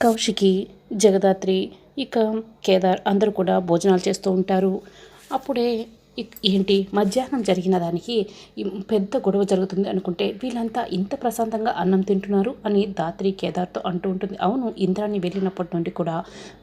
కౌశికి, జగదాత్రి, ఇక కేదార్ అందరూ కూడా భోజనాలు చేస్తూ ఉంటారు. అప్పుడే ఏంటి మధ్యాహ్నం జరిగిన దానికి పెద్ద గొడవ జరుగుతుంది అనుకుంటే వీళ్ళంతా ఇంత ప్రశాంతంగా అన్నం తింటున్నారు అని ధాత్రి కేదార్తో అంటూ ఉంటుంది. అవును, ఇంద్రాణి వెళ్ళినప్పటి నుండి కూడా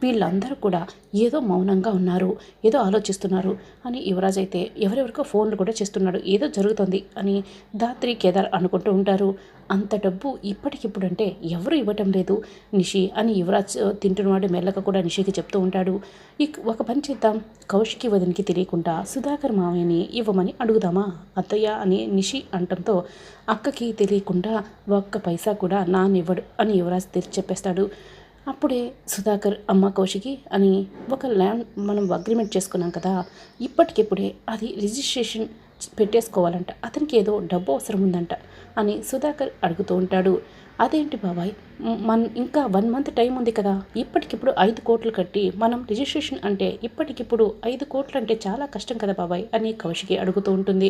వీళ్ళందరూ కూడా ఏదో మౌనంగా ఉన్నారు, ఏదో ఆలోచిస్తున్నారు అని యువరాజ్ అయితే ఎవరెవరికో ఫోన్లు కూడా చేస్తున్నాడు, ఏదో జరుగుతుంది అని ధాత్రి కేదార్ అనుకుంటూ ఉంటారు. అంత డబ్బు ఇప్పటికిప్పుడు అంటే ఎవరు ఇవ్వటం లేదు నిషి అని యువరాజ్ తింటున్నవాడు మెల్లగా కూడా నిషికి చెప్తూ ఉంటాడు. ఒక పని చేద్దాం, కౌశికి వదినికి తెలియకుండా సుధాకర్ మావయ్యని ఇవ్వమని అడుగుదామా అత్తయ్య అని నిషి అంటంతో అక్కకి తెలియకుండా ఒక్క పైసా కూడా నానివ్వడు అని యువరాజ్ తెరిచి చెప్పేస్తాడు. అప్పుడే సుధాకర్ అమ్మ కౌశికి అని ఒక ల్యాండ్ మనం అగ్రిమెంట్ చేసుకున్నాం కదా, ఇప్పటికిప్పుడే అది రిజిస్ట్రేషన్ పెట్టేసుకోవాలంట, అతనికి ఏదో డబ్బు అవసరం ఉందంట అని సుధాకర్ అడుగుతూ ఉంటాడు. అదేంటి బాబాయ్, ఇంకా 1 మంత్ టైం ఉంది కదా, ఇప్పటికిప్పుడు 5 కోట్లు కట్టి మనం రిజిస్ట్రేషన్ అంటే ఇప్పటికిప్పుడు 5 కోట్లు అంటే చాలా కష్టం కదా బాబాయ్ అని కౌశికి అడుగుతూ ఉంటుంది.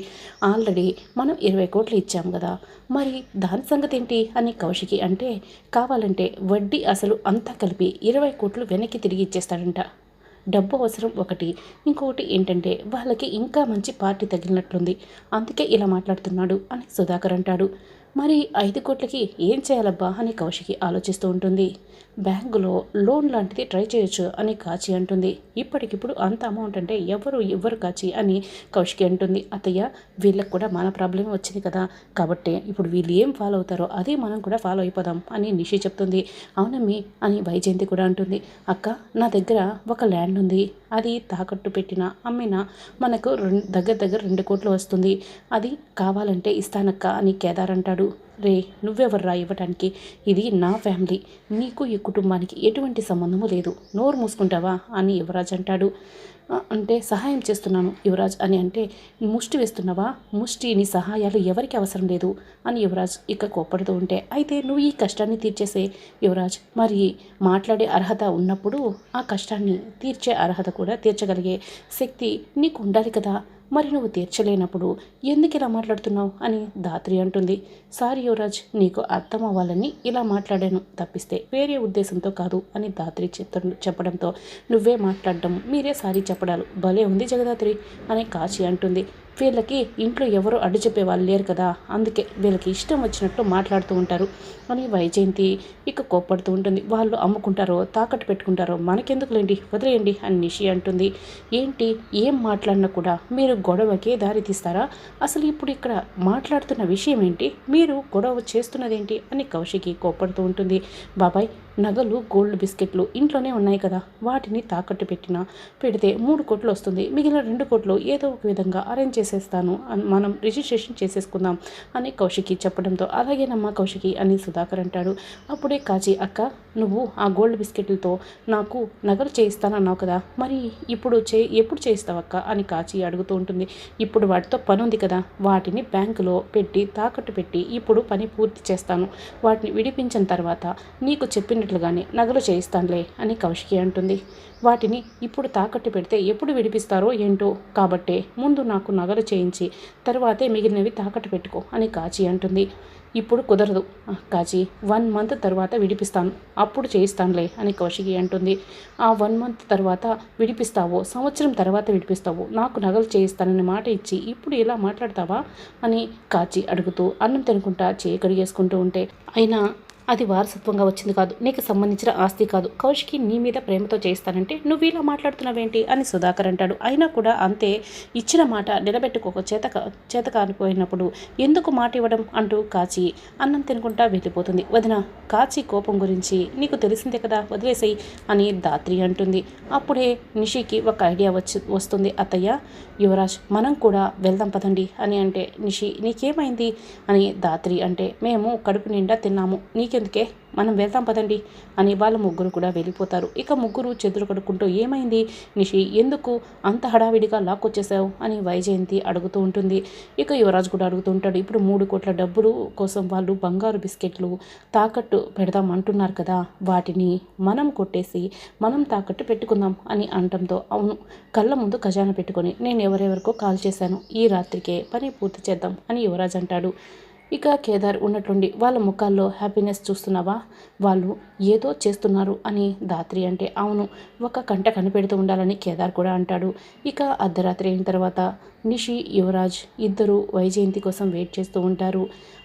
ఆల్రెడీ మనం 20 కోట్లు ఇచ్చాం కదా, మరి దాని సంగతి ఏంటి అని కౌశికి అంటే కావాలంటే వడ్డీ అసలు అంతా కలిపి 20 కోట్లు వెనక్కి తిరిగి ఇచ్చేస్తాడంట. డబ్బు అవసరం ఒకటి, ఇంకొకటి ఏంటంటే వాళ్ళకి ఇంకా మంచి పార్టీ తగిలినట్లుంది, అందుకే ఇలా మాట్లాడుతున్నాడు అని సుధాకర్ అంటాడు. మరి 5 కోట్లకి ఏం చేయాలబ్బా అని కౌశికి ఆలోచిస్తూ ఉంటుంది. బ్యాంకులో లోన్ లాంటిది ట్రై చేయొచ్చు అని కాచి అంటుంది. ఇప్పటికిప్పుడు అంత అమౌంట్ అంటే ఎవరు కాచి అని కౌశికి అంటుంది. అత్తయ్య, వీళ్ళకి కూడా మన ప్రాబ్లమే వచ్చింది కదా, కాబట్టి ఇప్పుడు వీళ్ళు ఏం ఫాలో అవుతారో అదే మనం కూడా ఫాలో అయిపోదాం అని నిషి చెప్తుంది. అవునమ్మి అని వైజయంతి కూడా అంటుంది. అక్క, నా దగ్గర ఒక ల్యాండ్ ఉంది, అది తాకట్టు పెట్టినా అమ్మినా మనకు దగ్గర 2 కోట్లు వస్తుంది, అది కావాలంటే ఇస్తానక్క అని కేదార్ అంటాడు. రే, నువ్వెవర్రా ఇవ్వటానికి, ఇది నా ఫ్యామిలీ, నీకు ఈ కుటుంబానికి ఎటువంటి సంబంధము లేదు, నోరు మూసుకుంటావా అని యువరాజ్ అంటాడు. అంటే సహాయం చేస్తున్నాను యువరాజ్ అని అంటే ముష్టి వేస్తున్నావా, ముష్టి నీ సహాయాలు ఎవరికి అవసరం లేదు అని యువరాజ్ ఇక కోప్పడుతూ ఉంటే, అయితే నువ్వు ఈ కష్టాన్ని తీర్చేసే యువరాజ్, మరి మాట్లాడే అర్హత ఉన్నప్పుడు ఆ కష్టాన్ని తీర్చే అర్హత కూడా తీర్చగలిగే శక్తి నీకు ఉండాలి కదా, మరి నువ్వు తీర్చలేనప్పుడు ఎందుకు ఇలా మాట్లాడుతున్నావు అని ధాత్రి అంటుంది. సారీ యువరాజ్, నీకు అర్థం అవ్వాలని ఇలా మాట్లాడాను తప్పిస్తే వేరే ఉద్దేశంతో కాదు అని ధాత్రి చెప్పడంతో నువ్వే మాట్లాడడం, మీరే సారీ చెప్పడాలు భలే ఉంది జగదాత్రి అని కాచి అంటుంది. వీళ్ళకి ఇంట్లో ఎవరు అడ్డు చెప్పే వాళ్ళు లేరు కదా, అందుకే వీళ్ళకి ఇష్టం వచ్చినట్టు మాట్లాడుతూ ఉంటారు అని వైజయంతి ఇక కోప్పడుతూ ఉంటుంది. వాళ్ళు అమ్ముకుంటారో తాకట్టు పెట్టుకుంటారో మనకెందుకులేండి, వదిలేయండి అని నిషి అంటుంది. ఏంటి, ఏం మాట్లాడినా కూడా మీరు గొడవకే దారి తీస్తారా, అసలు ఇప్పుడు ఇక్కడ మాట్లాడుతున్న విషయం ఏంటి, మీరు గొడవ చేస్తున్నదేంటి అని కౌశికి కోప్పడుతూ ఉంటుంది. బాబాయ్, నగలు గోల్డ్ బిస్కెట్లు ఇంట్లోనే ఉన్నాయి కదా, వాటిని తాకట్టు పెడితే 3 కోట్లు వస్తుంది, మిగిలిన 2 కోట్లు ఏదో ఒక విధంగా అరేంజ్ చేసేస్తాను, మనం రిజిస్ట్రేషన్ చేసేసుకుందాం అని కౌశికి చెప్పడంతో అలాగేనమ్మా కౌశికి అని సుధాకర్ అంటాడు. అప్పుడే కాచి, అక్క, నువ్వు ఆ గోల్డ్ బిస్కెట్లతో నాకు నగలు చేయిస్తానన్నావు కదా, మరి ఎప్పుడు చేయిస్తావక్క అని కాచి అడుగుతూ ఉంటుంది. ఇప్పుడు వాటితో పని ఉంది కదా, వాటిని బ్యాంకులో పెట్టి తాకట్టు పెట్టి ఇప్పుడు పని పూర్తి చేస్తాను, వాటిని విడిపించిన తర్వాత నీకు చెప్పినట్లుగానే నగలు చేయిస్తానులే అని కౌశికి అంటుంది. వాటిని ఇప్పుడు తాకట్టు పెడితే ఎప్పుడు విడిపిస్తారో ఏంటో, కాబట్టే ముందు నాకు నగలు చేయించి తర్వాతే మిగిలినవి తాకట్టు పెట్టుకో అని కాచి అంటుంది. ఇప్పుడు కుదరదు కాచి, 1 మంత్ తర్వాత విడిపిస్తాను, అప్పుడు చేయిస్తానులే అని కౌశికి అంటుంది. ఆ 1 మంత్ తర్వాత విడిపిస్తావో సంవత్సరం తర్వాత విడిపిస్తావో నాకు నగలు చేయిస్తానని మాట ఇచ్చి ఇప్పుడు ఇలా మాట్లాడతావా అని కాచి అడుగుతూ అన్నం తినుకుంటా చేయి కడిగేసుకుంటూ ఉంటే, అయినా అది వారసత్వంగా వచ్చింది కాదు, నీకు సంబంధించిన ఆస్తి కాదు, కౌశికి నీ మీద ప్రేమతో చేస్తానంటే నువ్వు ఇలా మాట్లాడుతున్నావేంటి అని సుధాకర్ అంటాడు. అయినా కూడా అంతే, ఇచ్చిన మాట నిలబెట్టుకోక చేత కానిపోయినప్పుడు ఎందుకు మాట ఇవ్వడం అంటూ కాచి అన్నం తినుకుంటా వెళ్ళిపోతుంది. వదిన, కాచి కోపం గురించి నీకు తెలిసిందే కదా, వదిలేసేయి అని ధాత్రి అంటుంది. అప్పుడే నిషికి ఒక ఐడియా వస్తుంది. అత్తయ్య, యువరాజ్, మనం కూడా వెళ్దాం పదండి అని అంటే నిషి, నీకేమైంది అని ధాత్రి అంటే, మేము కడుపు నిండా తిన్నాము, నీకెందుకే, మనం వెళ్తాం పదండి అని వాళ్ళ ముగ్గురు కూడా వెళ్ళిపోతారు. ఇక ముగ్గురు చేతులు కడుక్కుంటూ, ఏమైంది నిషి, ఎందుకు అంత హడావిడిగా లాక్కొచ్చేసావు అని వైజయంతి అడుగుతూ ఉంటుంది. ఇక యువరాజ్ కూడా అడుగుతూ ఉంటాడు. ఇప్పుడు 3 కోట్ల డబ్బులు కోసం వాళ్ళు బంగారు బిస్కెట్లు తాకట్టు పెడదాం అంటున్నారు కదా, వాటిని మనం కొట్టేసి మనం తాకట్టు పెట్టుకుందాం అని అనటంతో, అవును, కళ్ళ ముందు ఖజానా పెట్టుకొని నేను ఎవరెవరికో కాల్ చేశాను, ఈ రాత్రికే పని పూర్తి చేద్దాం అని యువరాజ్ అంటాడు. ఇక కేదార్ ఉన్నట్లుండి వాళ్ళ ముఖాల్లో హ్యాపీనెస్ చూస్తున్నావా, వాళ్ళు ఏదో చేస్తున్నారు అని ధాత్రి అంటే, అవును ఒక కంట కనిపెడుతూ ఉండాలని కేదార్ కూడా అంటాడు. ఇక అర్ధరాత్రి అయిన తర్వాత నిషి యువరాజ్ ఇద్దరు వైజయంతి కోసం వెయిట్ చేస్తూ ఉంటారు.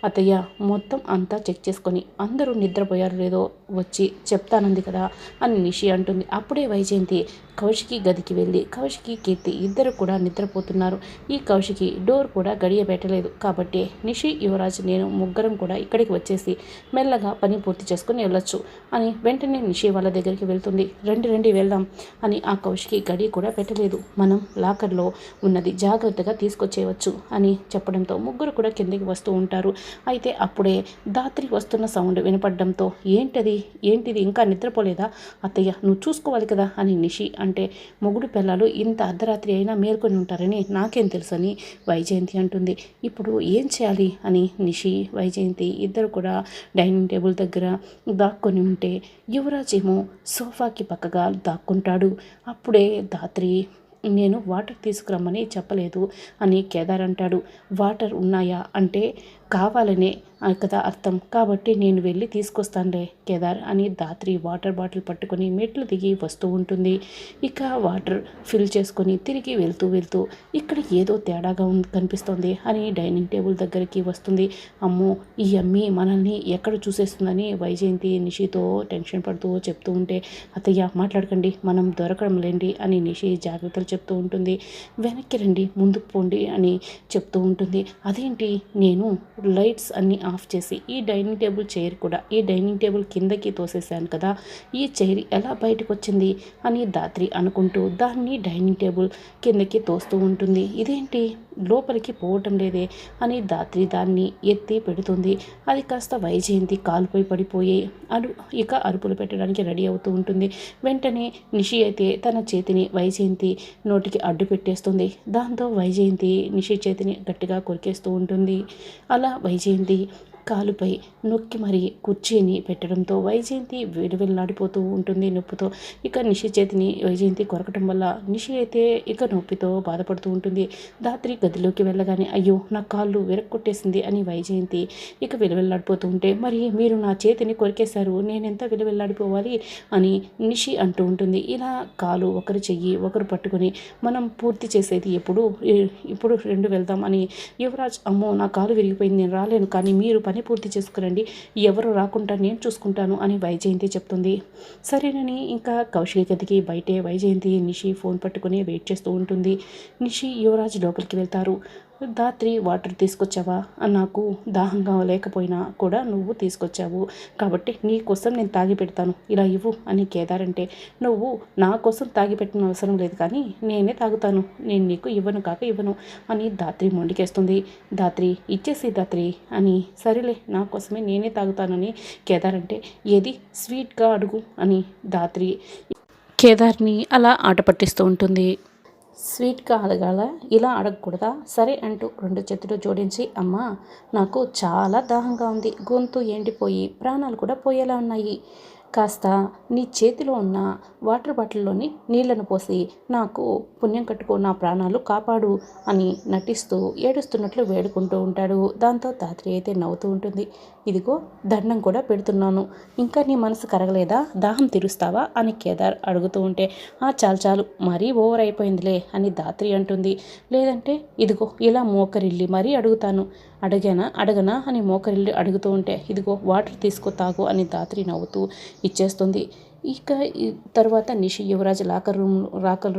అత్తయ్య మొత్తం అంతా చెక్ చేసుకొని అందరూ నిద్రపోయారు లేదో వచ్చి చెప్తానంది కదా అని నిషి అంటుంది. అప్పుడే వైజయంతి కౌశికి గదికి వెళ్ళి కౌశికి కీర్తి ఇద్దరు కూడా నిద్రపోతున్నారు. ఈ కౌశికి డోర్ కూడా గడియ పెట్టలేదు కాబట్టి నిషి యువరాజ్ నేను ముగ్గురం కూడా ఇక్కడికి వచ్చేసి మెల్లగా పని పూర్తి చేసుకుని వెళ్ళొచ్చు అని వెంటనే నిషి వాళ్ళ దగ్గరికి వెళ్తుంది. రండి వెళ్దాం అని ఆ కౌశికి గడియ కూడా పెట్టలేదు. మనం లాకర్లో ఉన్నది జాగ్రత్తగా తీసుకొచ్చేయవచ్చు అని చెప్పడంతో ముగ్గురు కూడా కిందకి వస్తూ ఉంటారు. అయితే అప్పుడే ధాత్రి వస్తున్న సౌండ్ వినపడడంతో ఏంటిది ఇంకా నిద్రపోలేదా అత్తయ్య, నువ్వు చూసుకోవాలి కదా అని నిషి అంటే, మొగుడు పిల్లలు ఇంత అర్ధరాత్రి అయినా మేల్కొని ఉంటారని నాకేం తెలుసని వైజయంతి అంటుంది. ఇప్పుడు ఏం చేయాలి అని నిషి వైజయంతి ఇద్దరు కూడా డైనింగ్ టేబుల్ దగ్గర దాక్కొని ఉంటే యువరాజ్ ఏమో సోఫాకి పక్కగా దాక్కుంటాడు. అప్పుడే ధాత్రి నేను వాటర్ తీసుకురమ్మని చెప్పలేదు అని కేదార్ అంటాడు. వాటర్ ఉన్నాయా అంటే కావాలనే కదా అర్థం, కాబట్టి నేను వెళ్ళి తీసుకొస్తానులే కేదార్ అని ధాత్రి వాటర్ బాటిల్ పట్టుకొని మెట్లు దిగి వస్తూ ఉంటుంది. ఇక వాటర్ ఫిల్ చేసుకొని తిరిగి వెళ్తూ ఇక్కడ ఏదో తేడాగా కనిపిస్తుంది అని డైనింగ్ టేబుల్ దగ్గరికి వస్తుంది. అమ్మో ఈ అమ్మి మనల్ని ఎక్కడ చూసేస్తుందని వైజయంతి నిషితో టెన్షన్ పడుతూ చెప్తూ ఉంటే, అత్తయ్య మాట్లాడకండి మనం దొరకడం లేండి అని నిషి జాగ్రత్తలు చెప్తూ ఉంటుంది. వెనక్కి రండి ముందుకు పోండి అని చెప్తూ ఉంటుంది. అదేంటి నేను లైట్స్ అన్నీ ఆఫ్ చేసి ఈ డైనింగ్ టేబుల్ చైర్ కూడా ఈ డైనింగ్ టేబుల్ కిందకి తోసేసాను కదా, ఈ చైర్ ఎలా బయటకు వచ్చింది అని ధాత్రి అనుకుంటూ దాన్ని డైనింగ్ టేబుల్ కిందకి తోస్తూ ఉంటుంది. ఇదేంటి లోపలికి పోవటం లేదే అని ధాత్రి దాన్ని ఎత్తి పెడుతుంది. అది కాస్త వైజయంతి కాలుపై పడిపోయి ఇక అరుపులు పెట్టడానికి రెడీ అవుతూ ఉంటుంది. వెంటనే నిషి అయితే తన చేతిని వైజయంతి నోటికి అడ్డు పెట్టేస్తుంది. దాంతో వైజయంతి నిషి చేతిని గట్టిగా కొరికేస్తూ ఉంటుంది. అలా వైజయంతి కాలుపై నొక్కి మరి కుర్చీని పెట్టడంతో వైజయంతి విలువెల్లాడిపోతూ ఉంటుంది నొప్పితో. ఇక నిషి చేతిని వైజయంతి కొరకటం వల్ల నిషి అయితే ఇక నొప్పితో బాధపడుతూ ఉంటుంది. ధాత్రి గదిలోకి వెళ్ళగానే అయ్యో నా కాళ్ళు విరక్కొట్టేసింది అని వైజయంతి ఇక విలువెల్లాడిపోతూ ఉంటే, మరి మీరు నా చేతిని కొరికేశారు నేనెంత విలువెల్లాడిపోవాలి అని నిషి అంటూ ఉంటుంది. ఇలా కాలు ఒకరు చెయ్యి ఒకరు పట్టుకొని మనం పూర్తి చేసేది ఇప్పుడు రెండు వెళ్దాం అని యువరాజ్ అమ్మో నా కాలు విరిగిపోయింది నేను రాలేను, కానీ మీరు పని పూర్తి చేసుకురండి, ఎవరు రాకుండా నేను చూసుకుంటాను అని వైజయంతి చెప్తుంది. సరేనని ఇంకా కౌశికి గదికి బయటే వైజయంతి నిషి ఫోన్ పట్టుకుని వెయిట్ చేస్తూ ఉంటుంది. నిషి యువరాజ్ లోపలికి వెళ్తారు. ధాత్రి వాటర్ తీసుకొచ్చావా, నాకు దాహంగా లేకపోయినా కూడా నువ్వు తీసుకొచ్చావు కాబట్టి నీ కోసం నేను తాగి పెడతాను, ఇలా ఇవ్వు అని కేదార్ అంటే, నువ్వు నా కోసం తాగి పెట్టిన అవసరం లేదు కానీ నేనే తాగుతాను, నేను నీకు ఇవ్వను అని ధాత్రి మొండికేస్తుంది. ధాత్రి ఇచ్చేసి ధాత్రి అని, సరేలే నా కోసమే నేనే తాగుతానని కేదార్ అంటే, ఏది స్వీట్గా అడుగు అని ధాత్రి కేదార్ని అలా ఆట పట్టిస్తూ ఉంటుంది. స్వీట్గా అడగాల, ఇలా అడగకూడదా, సరే అంటూ రెండు చేతులు జోడించి, అమ్మా నాకు చాలా దాహంగా ఉంది, గొంతు ఎండిపోయి ప్రాణాలు కూడా పోయేలా ఉన్నాయి, కాస్త నీ చేతిలో ఉన్న వాటర్ బాటిల్లోని నీళ్లను పోసి నాకు పుణ్యం కట్టుకో, నా ప్రాణాలు కాపాడు అని నటిస్తూ ఏడుస్తున్నట్లు వేడుకుంటూ ఉంటాడు. దాంతో ధాత్రి అయితే నవ్వుతూ ఉంటుంది. ఇదిగో దండం కూడా పెడుతున్నాను, ఇంకా నీ మనసు కరగలేదా, దాహం తీరుస్తావా అని కేదార్ అడుగుతూ ఉంటే, చాలు మరీ ఓవర్ అయిపోయిందిలే అని ధాత్రి అంటుంది. లేదంటే ఇదిగో ఇలా మోకరిల్లి మరీ అడగనా అని మోకరిల్లి అడుగుతూ ఉంటే, ఇదిగో వాటర్ తీసుకో తాగు అని ధాత్రి నవ్వుతూ ఇచ్చేస్తుంది. ఇక తర్వాత నిషి యువరాజ్ లాకర్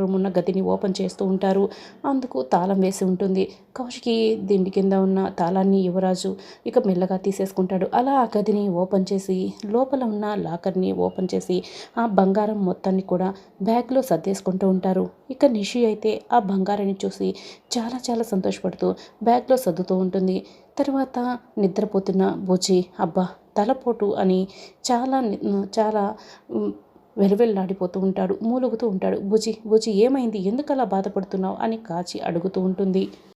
రూమ్ ఉన్న గదిని ఓపెన్ చేస్తూ ఉంటారు. అందుకు తాళం వేసి ఉంటుంది. కౌశికి దిండి కింద ఉన్న తాళాన్ని యువరాజు ఇక మెల్లగా తీసేసుకుంటాడు. అలా ఆ గదిని ఓపెన్ చేసి లోపల ఉన్న లాకర్ని ఓపెన్ చేసి ఆ బంగారం మొత్తాన్ని కూడా బ్యాగ్లో సర్దేసుకుంటూ ఉంటారు. ఇక నిషి అయితే ఆ బంగారాన్ని చూసి చాలా చాలా సంతోషపడుతూ బ్యాగ్లో సర్దుతూ ఉంటుంది. తర్వాత నిద్రపోతున్న బుజ్జి అబ్బా తలపోటు అని చాలా వెలువెల్లాడిపోతూ ఉంటాడు, మూలుగుతూ ఉంటాడు. బుజ్జి ఏమైంది, ఎందుకలా బాధపడుతున్నావు అని కాచి అడుగుతూ ఉంటుంది.